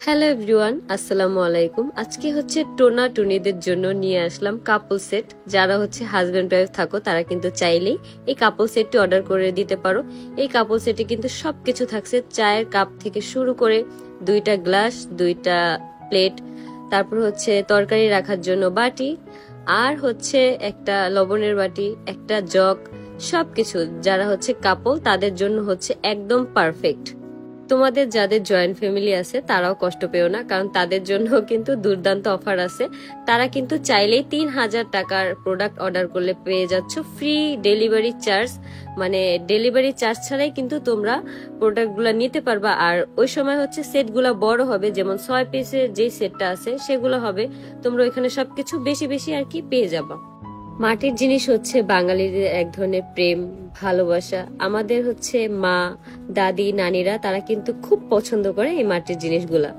Hello everyone, আসসালামু আলাইকুম। আজকে হচ্ছে টোনা টুনিদের জন্য নিয়ে আসলাম কাপল সেট। যারা হচ্ছে হাজব্যান্ড ওয়াইফ থাকো তারা কিন্তু চাইলেই এই কাপল সেটটি অর্ডার করে দিতে পারো। এই কাপল সেটে কিন্তু সবকিছু থাকছে, চায়ের কাপ থেকে শুরু করে দুইটা গ্লাস, দুইটা প্লেট, তারপর হচ্ছে তরকারি রাখার জন্য বাটি, আর হচ্ছে একটা লবণের বাটি, একটা জগ, সবকিছু যারা হচ্ছে কাপল তাদের জন্য হচ্ছে একদম পারফেক্ট। তোমাদের যাদের জয়েন্ট ফ্যামিলি আছে তারাও কষ্ট পেও না, কারণ তাদের জন্য কিন্তু দুর্দান্ত অফার আছে। তারা কিন্তু চাইলেই 3000 টাকার প্রোডাক্ট অর্ডার করলে পেয়ে যাচ্ছ ফ্রি ডেলিভারি চার্জ। মানে ডেলিভারি চার্জ ছাড়াই কিন্তু তোমরা প্রোডাক্টগুলো নিতে পারবা। আর ওই সময় হচ্ছে সেটগুলো বড় হবে, যেমন 6 পিসের যে সেটটা আছে সেগুলো হবে। তোমরা ওইখানে সবকিছু বেশি বেশি আর কি পেয়ে যাবা। মাটির জিনিস হচ্ছে বাঙালিদের এক ধরনের প্রেম ভালোবাসা। আমাদের হচ্ছে মা, দাদি, নানিরা তারা কিন্তু খুব পছন্দ করে এই মাটির জিনিসগুলা।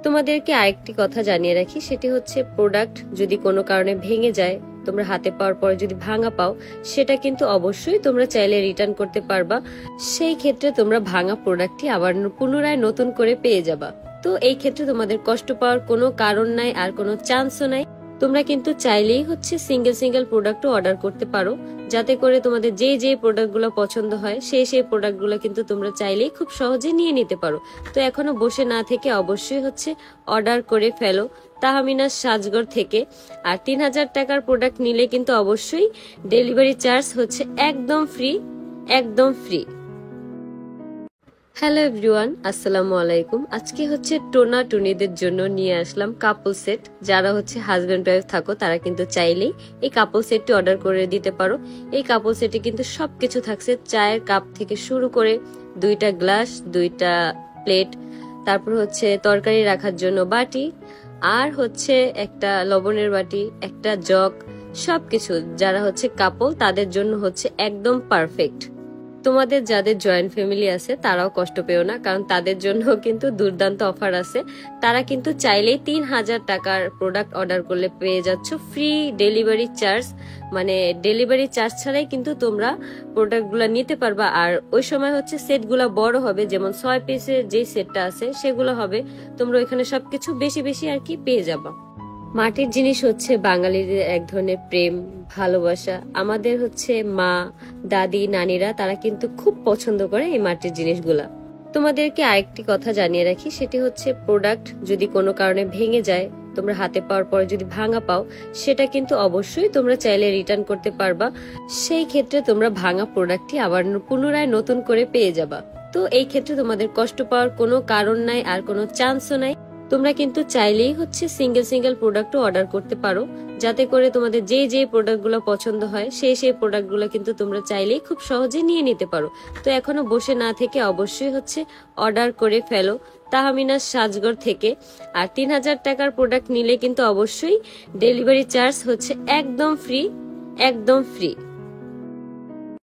তোমাদেরকে আরেকটি কথা জানিয়ে রাখি, সেটি হচ্ছে প্রোডাক্ট যদি কোনো কারণে ভেঙে যায়, তোমরা হাতে পাওয়ার পরে যদি ভাঙা পাও, সেটা কিন্তু অবশ্যই তোমরা চাইলে রিটার্ন করতে পারবা। সেই ক্ষেত্রে তোমরা ভাঙা প্রোডাক্টটি আবার পুনরায় নতুন করে পেয়ে যাবা। তো এই ক্ষেত্রে তোমাদের কষ্ট পাওয়ার কোনো কারণ নাই, আর কোনো চান্সও নাই। তোমরা কিন্তু চাইলেই হচ্ছে সিঙ্গেল সিঙ্গেল প্রোডাক্টও অর্ডার করতে পারো, যাতে করে তোমাদের যে যে প্রোডাক্টগুলো পছন্দ হয় সেই প্রোডাক্টগুলো কিন্তু তোমরা চাইলেই খুব সহজে নিয়ে নিতে পারো। তো এখনো বসে না থেকে অবশ্যই হচ্ছে অর্ডার করে ফেলো তাহমিনাস সাজগর থেকে। আর 3000 টাকার প্রোডাক্ট নিলে কিন্তু অবশ্যই ডেলিভারি চার্জ হচ্ছে একদম ফ্রি, একদম ফ্রি। হ্যালো এভরিওয়ান, আসসালামু আলাইকুম। আজকে হচ্ছে টোনা টুনিদের জন্য নিয়ে আসলাম কাপল সেট। যারা হচ্ছে হাজব্যান্ড ওয়াইফ থাকো তারা কিন্তু চাইলেই এই কাপল সেটটি অর্ডার করে দিতে পারো। এই কাপল সেটে কিন্তু সবকিছু থাকছে, চায়ের কাপ থেকে শুরু করে দুইটা গ্লাস, দুইটা প্লেট, তারপর হচ্ছে তরকারি রাখার জন্য বাটি, আর হচ্ছে একটা লবণের বাটি, একটা জগ, সবকিছু যারা হচ্ছে কাপল তাদের জন্য হচ্ছে একদম পারফেক্ট। তোমাদের যাদের জয়েন্ট ফ্যামিলি আছে তারাও কষ্ট পেও না, কারণ তাদের জন্য কিন্তু দুর্দান্ত অফার আছে। তারা কিন্তু চাইলেই 3000 টাকার প্রোডাক্ট অর্ডার করলে পেয়ে যাচ্ছ ফ্রি ডেলিভারি চার্জ। মানে ডেলিভারি চার্জ ছাড়াই কিন্তু তোমরা প্রোডাক্টগুলো নিতে পারবা। আর ওই সময় হচ্ছে সেটগুলো বড় হবে, যেমন 6 পিসের যে সেটটা আছে সেগুলো হবে। তোমরা ওইখানে সবকিছু বেশি বেশি আর কি পেয়ে যাবা। মাটির জিনিস হচ্ছে বাঙালিদের এক ধরনের প্রেম ভালোবাসা। আমাদের হচ্ছে মা, দাদি, নানিরা তারা কিন্তু খুব পছন্দ করে এই মাটির জিনিসগুলা। তোমাদেরকে আরেকটি কথা জানিয়ে রাখি, সেটি হচ্ছে প্রোডাক্ট যদি কোনো কারণে ভেঙে যায়, তোমরা হাতে পাওয়ার পরে যদি ভাঙা পাও, সেটা কিন্তু অবশ্যই তোমরা চাইলে রিটার্ন করতে পারবা। সেই ক্ষেত্রে তোমরা ভাঙা প্রোডাক্টটি আবার পুনরায় নতুন করে পেয়ে যাবা। তো এই ক্ষেত্রে তোমাদের কষ্ট পাওয়ার কোনো কারণ নাই, আর কোনো চান্সও নাই। তোমরা কিন্তু চাইলেই হচ্ছে সিঙ্গেল সিঙ্গেল প্রোডাক্টও অর্ডার করতে পারো, যাতে করে তোমাদের যে যে প্রোডাক্টগুলো পছন্দ হয় সেই প্রোডাক্টগুলো কিন্তু তোমরা চাইলেই খুব সহজে নিয়ে নিতে পারো। তো এখনো বসে না থেকে অবশ্যই হচ্ছে অর্ডার করে ফেলো তাহমিনাস সাজগর থেকে। আর 3000 টাকার প্রোডাক্ট নিলে কিন্তু অবশ্যই ডেলিভারি চার্জ হচ্ছে একদম ফ্রি, একদম ফ্রি।